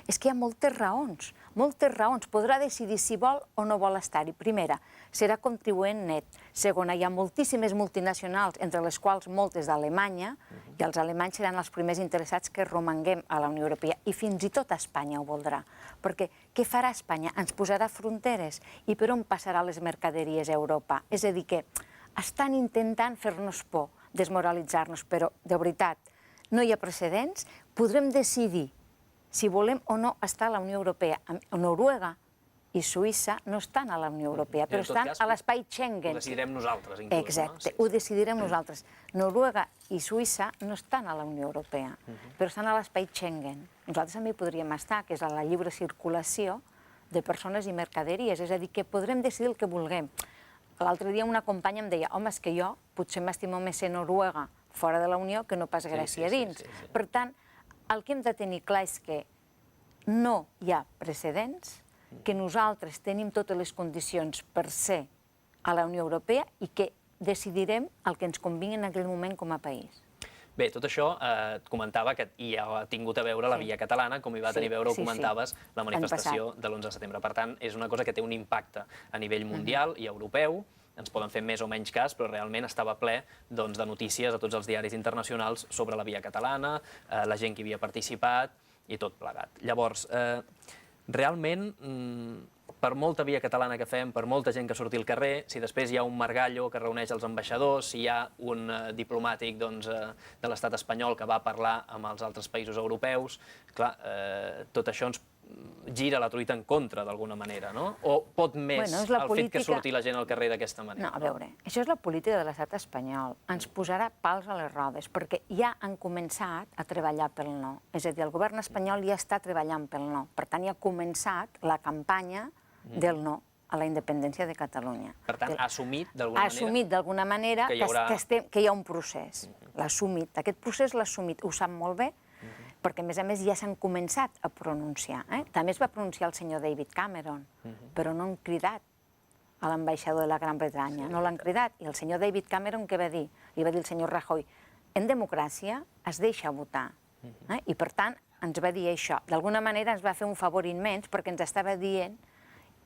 és que hi ha moltes raons. Moltes raons. Podrà decidir si vol o no vol estar-hi. Primera, serà contribuent net. Segona, hi ha moltíssimes multinacionals, entre les quals moltes d'Alemanya, i els alemanys seran els primers interessats que romanguem a la Unió Europea. I fins i tot Espanya ho voldrà. Perquè què farà Espanya? Ens posarà fronteres. I per on passarà les mercaderies a Europa? És a dir, que estan intentant fer-nos por, desmoralitzar-nos, però, de veritat, no hi ha precedents. Podrem decidir si volem o no estar a la Unió Europea. Noruega i Suïssa no estan a la Unió Europea, però estan a l'espai Schengen. Ho decidirem nosaltres, inclús. Exacte, ho decidirem nosaltres. Noruega i Suïssa no estan a la Unió Europea, però estan a l'espai Schengen. Nosaltres també hi podríem estar, que és a la lliure circulació de persones i mercaderies, és a dir, que podrem decidir el que vulguem. L'altre dia una companya em deia, home, és que jo potser m'estimo més ser Noruega fora de la Unió que no pas Grècia dins. Per tant, el que hem de tenir clar és que no hi ha precedents, que nosaltres tenim totes les condicions per ser a la Unió Europea i que decidirem el que ens convingui en aquell moment com a país. Bé, tot això et comentava que ja ha tingut a veure la via catalana, com hi va tenir a veure, ho comentaves, la manifestació de l'11 de setembre. Per tant, és una cosa que té un impacte a nivell mundial i europeu, ens poden fer més o menys cas, però realment estava ple de notícies a tots els diaris internacionals sobre la via catalana, la gent que hi havia participat i tot plegat. Llavors, realment, per molta via catalana que fem, per molta gent que surti al carrer, si després hi ha un margallo que reuneix els ambaixadors, si hi ha un diplomàtic de l'estat espanyol que va parlar amb els altres països europeus, clar, tot això ens gira la truita en contra, d'alguna manera, no? O pot més el fet que surti la gent al carrer d'aquesta manera? No, a veure, això és la política de l'estat espanyol. Ens posarà pals a les rodes, perquè ja han començat a treballar pel no. És a dir, el govern espanyol ja està treballant pel no. Per tant, ja ha començat la campanya del no a la independència de Catalunya. Per tant, ha assumit d'alguna manera... Ha assumit d'alguna manera que hi ha un procés. L'ha assumit. Aquest procés l'ha assumit. Ho sap molt bé, perquè, a més, ja s'han començat a pronunciar. També es va pronunciar el senyor David Cameron, però no han cridat a l'ambaixador de la Gran Bretanya. No l'han cridat. I el senyor David Cameron què va dir? Li va dir el senyor Rajoy, en democràcia es deixa votar. I, per tant, ens va dir això. D'alguna manera ens va fer un favor immens perquè ens estava dient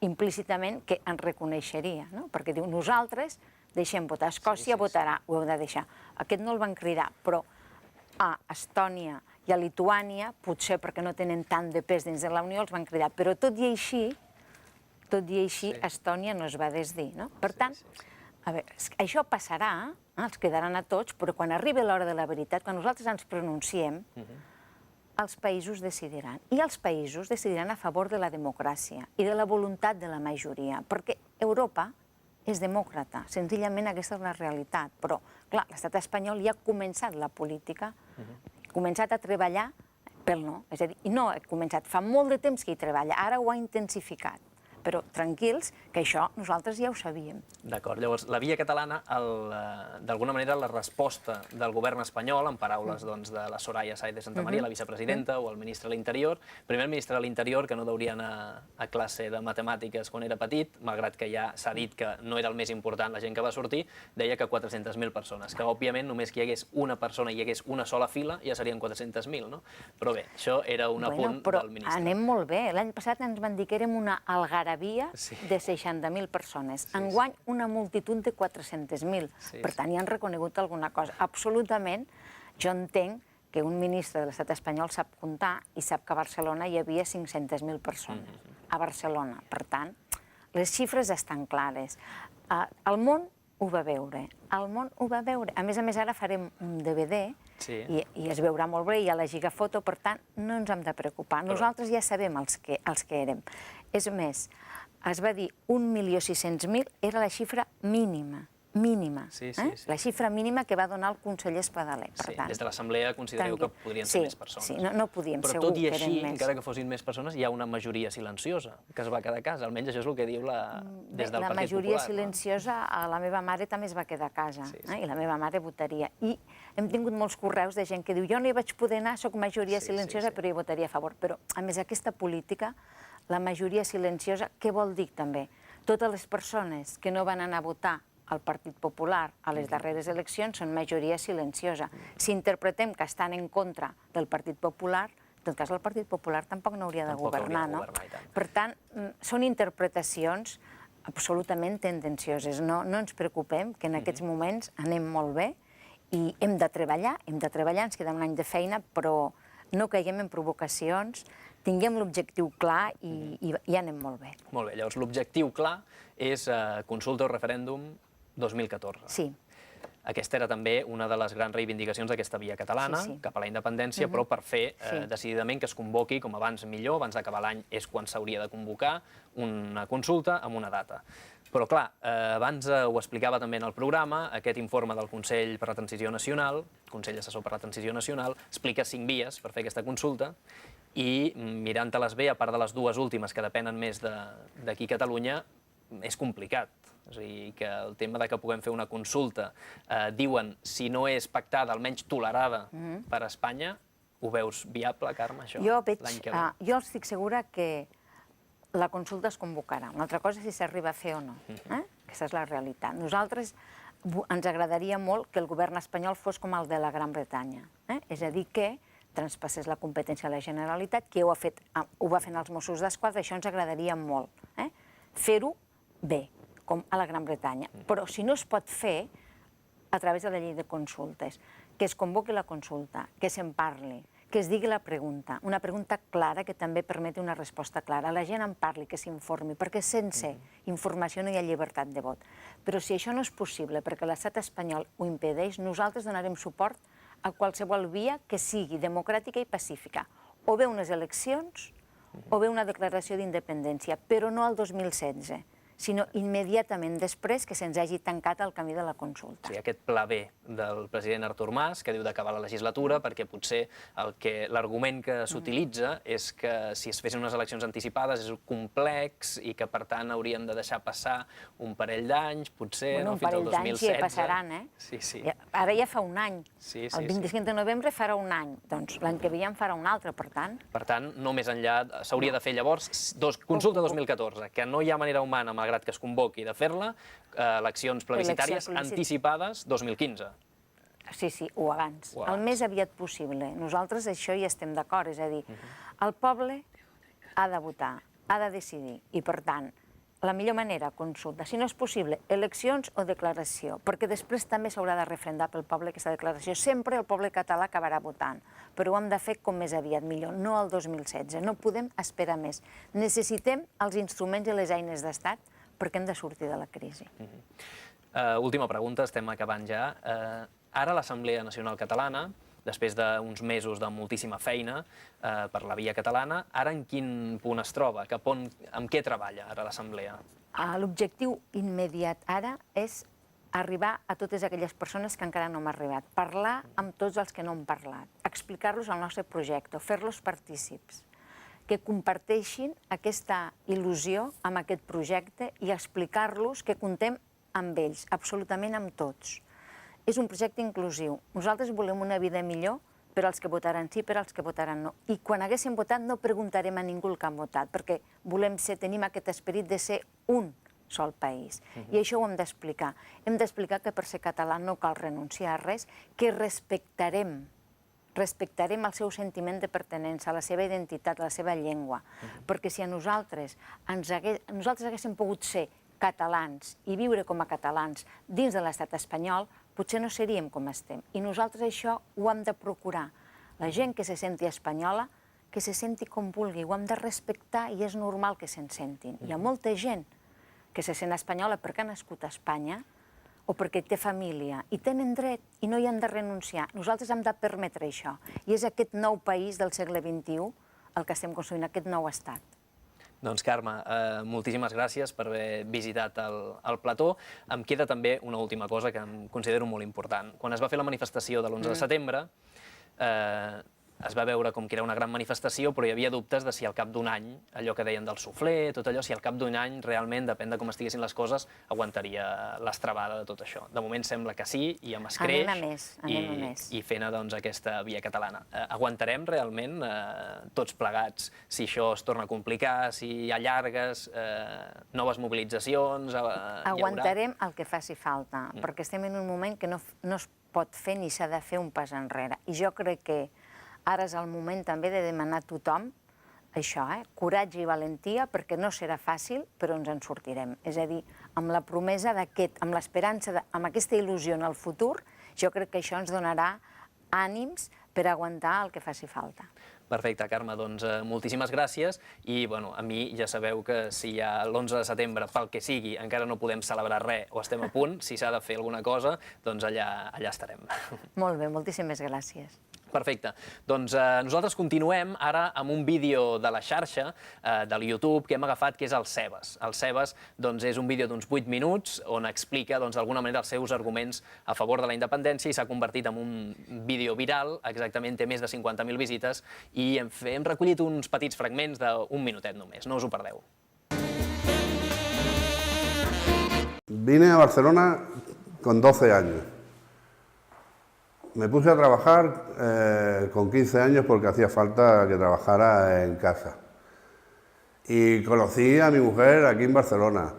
implícitament que ens reconeixeria, perquè diu, nosaltres deixem votar. Escòcia votarà, ho heu de deixar. Aquest no el van cridar, però a Estònia i a Lituània, potser perquè no tenen tant de pes dins de la Unió, els van cridar. Però tot i així, Estònia no es va desdir. Per tant, això passarà, els quedaran a tots, però quan arribi l'hora de la veritat, quan nosaltres ens pronunciem, els països decidiran. I els països decidiran a favor de la democràcia i de la voluntat de la majoria, perquè Europa és demòcrata. Senzillament aquesta és la realitat. Però, clar, l'estat espanyol ja ha començat la política, ha començat a treballar pel no. És a dir, i no ha començat, fa molt de temps que hi treballa, ara ho ha intensificat. Però tranquils, que això nosaltres ja ho sabíem. D'acord, llavors la via catalana, d'alguna manera la resposta del govern espanyol, en paraules de la Soraya Sáenz de Santamaría, la vicepresidenta, o el ministre de l'Interior, primer el ministre de l'Interior, que no deuria anar a classe de matemàtiques quan era petit, malgrat que ja s'ha dit que no era el més important la gent que va sortir, deia que 400.000 persones, que òbviament només que hi hagués una persona i hi hagués una sola fila ja serien 400.000, no? Però bé, això era un apunt del ministre. Però anem molt bé. L'any passat ens van dir que érem una algarabia de 60.000 persones. Enguany, una multitud de 400.000. Per tant, hi han reconegut alguna cosa. Absolutament, jo entenc que un ministre de l'estat espanyol sap comptar i sap que a Barcelona hi havia 500.000 persones. A Barcelona. Per tant, les xifres estan clares. El món ho va veure. El món ho va veure. A més, ara farem un DVD i es veurà molt bé, hi ha la gigafoto, per tant, no ens hem de preocupar. Nosaltres ja sabem els que érem. És més, es va dir 1.600.000 era la xifra mínima. La xifra mínima que va donar el conseller Espadaler. Des de l'Assemblea considereu que podrien ser més persones. Sí, no podíem, segur que eren més. Però tot i així, encara que fossin més persones, hi ha una majoria silenciosa que es va quedar a casa. Almenys això és el que diu des del Partit Popular. La majoria silenciosa, la meva mare també es va quedar a casa, i la meva mare votaria. I hem tingut molts correus de gent que diu jo no hi vaig poder anar, soc majoria silenciosa, però hi votaria a favor. Però, a més, aquesta política, la majoria silenciosa, què vol dir també? Totes les persones que no van anar a votar al Partit Popular a les darreres eleccions són majoria silenciosa. Si interpretem que estan en contra del Partit Popular, en tot cas el Partit Popular tampoc no hauria de governar, no? Per tant, són interpretacions absolutament tendencioses. No ens preocupem, que en aquests moments anem molt bé i hem de treballar, ens queda un any de feina, però no caiguem en provocacions, tinguem l'objectiu clar i anem molt bé. Molt bé, llavors l'objectiu clar és consulta o referèndum 2014. Sí. Aquesta era també una de les grans reivindicacions d'aquesta via catalana cap a la independència, però per fer decididament que es convoqui com abans millor, abans d'acabar l'any és quan s'hauria de convocar una consulta amb una data. Però clar, abans ho explicava també en el programa, aquest informe del Consell per la Transició Nacional, Consell Assessor per la Transició Nacional, explica 5 vies per fer aquesta consulta i mirant-te-les bé, a part de les dues últimes que depenen més d'aquí a Catalunya, és complicat. És a dir, que el tema de que puguem fer una consulta, diuen, si no és pactada, almenys tolerada per Espanya, ho veus viable, Carme, això, l'any que ve? Jo estic segura que la consulta es convocarà. Una altra cosa és si s'arriba a fer o no. Aquesta és la realitat. Nosaltres ens agradaria molt que el govern espanyol fos com el de la Gran Bretanya. És a dir, que traspassés la competència a la Generalitat, que ho va fent els Mossos d'Esquadra, això ens agradaria molt. Fer-ho bé, com a la Gran Bretanya. Però si no es pot fer a través de la llei de consultes, que es convoqui la consulta, que se'n parli, que es digui la pregunta, una pregunta clara que també permeti una resposta clara. La gent en parli, que s'informi, perquè sense informació no hi ha llibertat de vot. Però si això no és possible, perquè l'estat espanyol ho impedeix, nosaltres donarem suport a qualsevol via que sigui democràtica i pacífica. O bé unes eleccions, o bé una declaració d'independència, però no el 2016, sinó immediatament després que se'ns hagi tancat el camí de la consulta. Sí, aquest pla B del president Artur Mas, que diu d'acabar la legislatura, perquè potser l'argument que s'utilitza és que si es fessin unes eleccions anticipades és complex i que, per tant, hauríem de deixar passar un parell d'anys, potser, Bueno, no, fins al 2016. un parell d'anys sí passaran, eh? Sí, sí. Ara ja fa un any. Sí, El 25 de novembre farà un any. Doncs l'any que ve ja en farà un altre, per tant. Per tant, no més enllà, s'hauria de fer llavors consulta 2014, que no hi ha manera humana, malgrat que es convoqui, de fer-la, eleccions plebiscitàries anticipades 2015. Sí, sí, o abans. El més aviat possible. Nosaltres això hi estem d'acord, és a dir, el poble ha de votar, ha de decidir, i per tant, la millor manera, consulta. Si no és possible, eleccions o declaració, perquè després també s'haurà de refrendar pel poble aquesta declaració. Sempre el poble català acabarà votant, però ho hem de fer com més aviat millor, no el 2016. No podem esperar més. Necessitem els instruments i les eines d'estat perquè hem de sortir de la crisi. Última pregunta, estem acabant ja. Ara l'Assemblea Nacional Catalana, després d'uns mesos de moltíssima feina per la via catalana, ara en quin punt es troba? Amb què treballa ara l'Assemblea? L'objectiu immediat ara és arribar a totes aquelles persones que encara no hem arribat, parlar amb tots els que no hem parlat, explicar-los el nostre projecte, fer-los partícips, que comparteixin aquesta il·lusió amb aquest projecte i explicar-los que comptem amb ells, absolutament amb tots. És un projecte inclusiu. Nosaltres volem una vida millor per als que votaran sí, per als que votaran no. I quan haguéssim votat no preguntarem a ningú el que han votat, perquè tenim aquest esperit de ser un sol país. I això ho hem d'explicar. Hem d'explicar que per ser català no cal renunciar a res, que respectarem el seu sentiment de pertinença, la seva identitat, la seva llengua. Perquè si a nosaltres haguéssim pogut ser catalans i viure com a catalans dins de l'estat espanyol, potser no seríem com estem. I nosaltres això ho hem de procurar. La gent que se senti espanyola, que se senti com vulgui, ho hem de respectar i és normal que se'n sentin. Hi ha molta gent que se sent espanyola perquè ha nascut a Espanya, o perquè té família, i tenen dret i no hi han de renunciar. Nosaltres hem de permetre això. I és aquest nou país del segle XXI el que estem construint, aquest nou estat. Doncs, Carme, moltíssimes gràcies per haver visitat el plató. Em queda també una última cosa que em considero molt important. Quan es va fer la manifestació de l'11 de setembre, es va veure com que era una gran manifestació, però hi havia dubtes de si al cap d'un any, allò que deien del suflé, tot allò, si al cap d'un any realment, depèn de com estiguessin les coses, aguantaria l'estrabada de tot això. De moment sembla que sí, i amb escreix, anem a més. I fent aquesta via catalana. Aguantarem realment, tots plegats, si això es torna a complicar, si hi ha llargues, noves mobilitzacions... Aguantarem el que faci falta, perquè estem en un moment que no es pot fer ni s'ha de fer un pas enrere. I jo crec que ara és el moment també de demanar a tothom això, coratge i valentia, perquè no serà fàcil, però ens en sortirem. És a dir, amb la promesa amb l'esperança, amb aquesta il·lusió en el futur, jo crec que això ens donarà ànims per aguantar el que faci falta. Perfecte, Carme, doncs moltíssimes gràcies i a mi ja sabeu que si l'11 de setembre, pel que sigui, encara no podem celebrar res o estem a punt, si s'ha de fer alguna cosa, doncs allà estarem. Molt bé, moltíssimes gràcies. Perfecte. Doncs nosaltres continuem ara amb un vídeo de la xarxa, del YouTube, que hem agafat, que és el Cebes. El Cebes és un vídeo d'uns 8 minuts on explica d'alguna manera els seus arguments a favor de la independència i s'ha convertit en un vídeo viral, exactament té més de 50.000 visites i hem recollit uns petits fragments d'un minutet només, no us ho perdeu. Vine a Barcelona con 12 años. Me puse a trabajar con 15 años porque hacía falta que trabajara en casa. Y conocí a mi mujer aquí en Barcelona.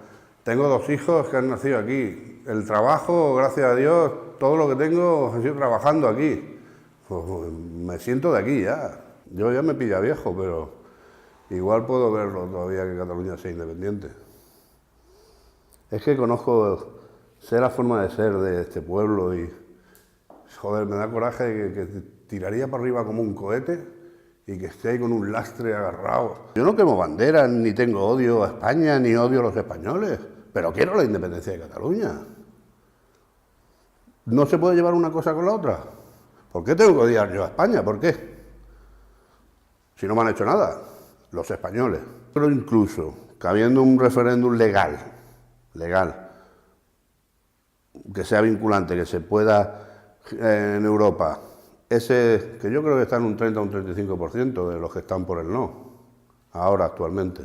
Tengo 2 hijos que han nacido aquí. El trabajo, gracias a Dios, todo lo que tengo ha sido trabajando aquí. Pues me siento de aquí ya. Yo ya me pilla viejo, pero igual puedo verlo todavía que Cataluña sea independiente. Es que sé la forma de ser de este pueblo y... Joder, me da coraje que tiraría para arriba como un cohete y que esté ahí con un lastre agarrado. Yo no quemo banderas, ni tengo odio a España, ni odio a los españoles, pero quiero la independencia de Cataluña. ¿No se puede llevar una cosa con la otra? ¿Por qué tengo que odiar yo a España? ¿Por qué? Si no me han hecho nada. los españoles. Pero incluso que habiendo un referéndum legal, que sea vinculante, que se pueda en Europa, ese que yo creo que está en un 30 o un 35% de los que están por el no, ahora actualmente,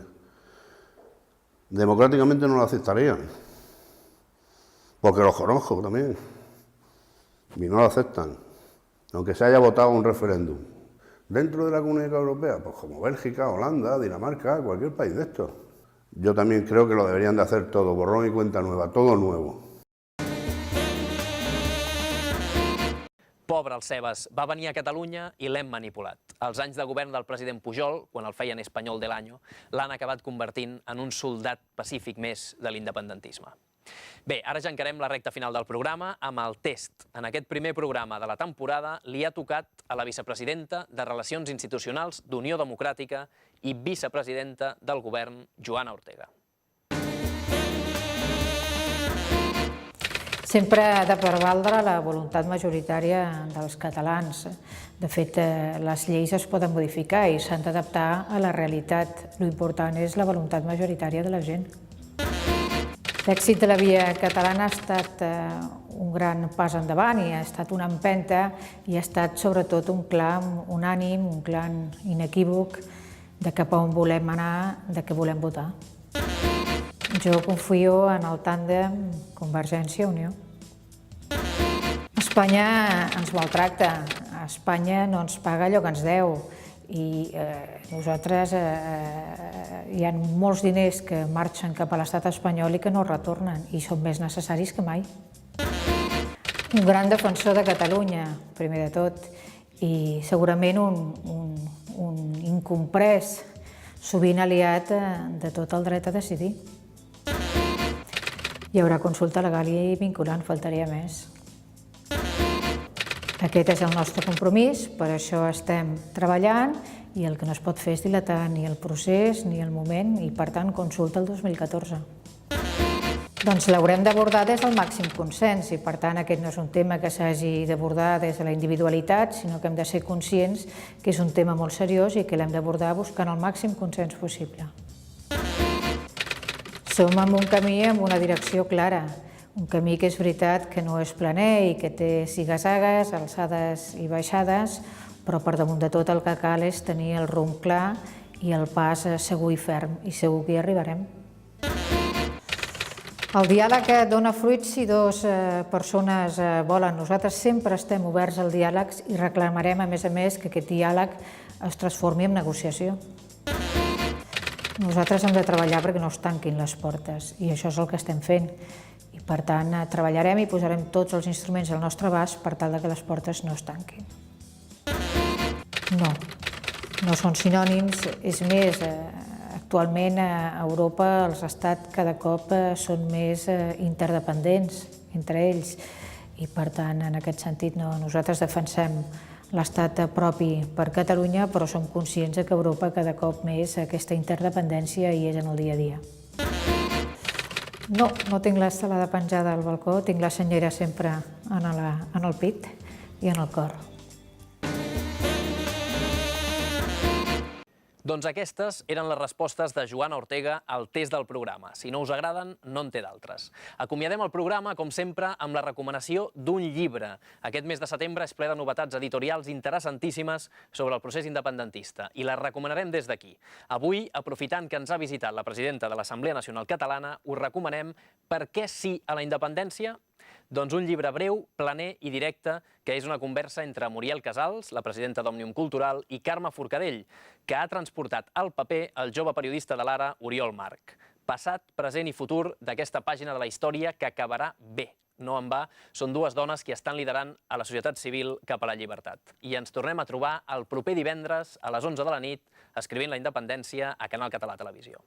democráticamente no lo aceptarían, porque los conozco también, y no lo aceptan, aunque se haya votado un referéndum. Dentro de la Comunidad Europea, pues como Bélgica, Holanda, Dinamarca, cualquier país de estos. Yo también creo que lo deberían de hacer todo, borrón y cuenta nueva, todo nuevo. Pobre el Cebes, va venir a Catalunya i l'hem manipulat. Els anys de govern del president Pujol, quan el feien espanyol de l'any, l'han acabat convertint en un soldat pacífic més de l'independentisme. Bé, ara ja encarem la recta final del programa amb el test. En aquest primer programa de la temporada li ha tocat a la vicepresidenta de Relacions Institucionals d'Unió Democràtica i vicepresidenta del govern, Joana Ortega. Sempre ha de prevaldre la voluntat majoritària dels catalans. De fet, les lleis es poden modificar i s'han d'adaptar a la realitat. L'important és la voluntat majoritària de la gent. L'èxit de la via catalana ha estat un gran pas endavant i ha estat una empenta i ha estat sobretot un clam unànim, un clam inequívoc de cap a on volem anar, de què volem votar. Jo confio en el tàndem Convergència-Unió. Espanya ens maltracta, Espanya no ens paga allò que ens deu i nosaltres hi ha molts diners que marxen cap a l'estat espanyol i que no retornen i són més necessaris que mai. Un gran defensor de Catalunya, primer de tot, i segurament un incomprès, sovint aliat de tot el dret a decidir. Hi haurà consulta legal i vinculant, faltaria més. Aquest és el nostre compromís, per això estem treballant i el que no es pot fer és dilatar ni el procés ni el moment i, per tant, consulta el 2014. Doncs l'haurem d'abordar des del màxim consens i, per tant, aquest no és un tema que s'hagi d'abordar des de la individualitat, sinó que hem de ser conscients que és un tema molt seriós i que l'hem d'abordar buscant el màxim consens possible. Som en un camí amb una direcció clara, un camí que és veritat que no és planer i que té ziga-zagues, alçades i baixades, però per damunt de tot el que cal és tenir el rumb clar i el pas segur i ferm, i segur que hi arribarem. El diàleg dona fruits si dues persones volen. Nosaltres sempre estem oberts al diàleg i reclamarem, a més, que aquest diàleg es transformi en negociació. Nosaltres hem de treballar perquè no es tanquin les portes i això és el que estem fent. I, per tant, treballarem i posarem tots els instruments al nostre abast per tal que les portes no es tanquin. No són sinònims, és més, actualment a Europa els estats cada cop són més interdependents entre ells i, per tant, en aquest sentit, nosaltres defensem l'estat propi per Catalunya, però som conscients que a Europa cada cop més aquesta interdependència hi és en el dia a dia. No tinc l'estelada penjada al balcó, tinc la senyera sempre en el pit i en el cor. Doncs aquestes eren les respostes de Joana Ortega al test del programa. Si no us agraden, no en té d'altres. Acomiadem el programa, com sempre, amb la recomanació d'un llibre. Aquest mes de setembre és ple de novetats editorials interessantíssimes sobre el procés independentista i les recomanarem des d'aquí. Avui, aprofitant que ens ha visitat la presidenta de l'Assemblea Nacional Catalana, us recomanem Per què sí a la independència? Doncs un llibre breu, planer i directe, que és una conversa entre Muriel Casals, la presidenta d'Òmnium Cultural, i Carme Forcadell, que ha transportat al paper el jove periodista de l'Ara, Oriol March. Passat, present i futur d'aquesta pàgina de la història que acabarà bé. No en va, són dues dones que estan liderant a la societat civil cap a la llibertat. I ens tornem a trobar el proper divendres a les 11 de la nit, escrivint la independència a Canal Català Televisió.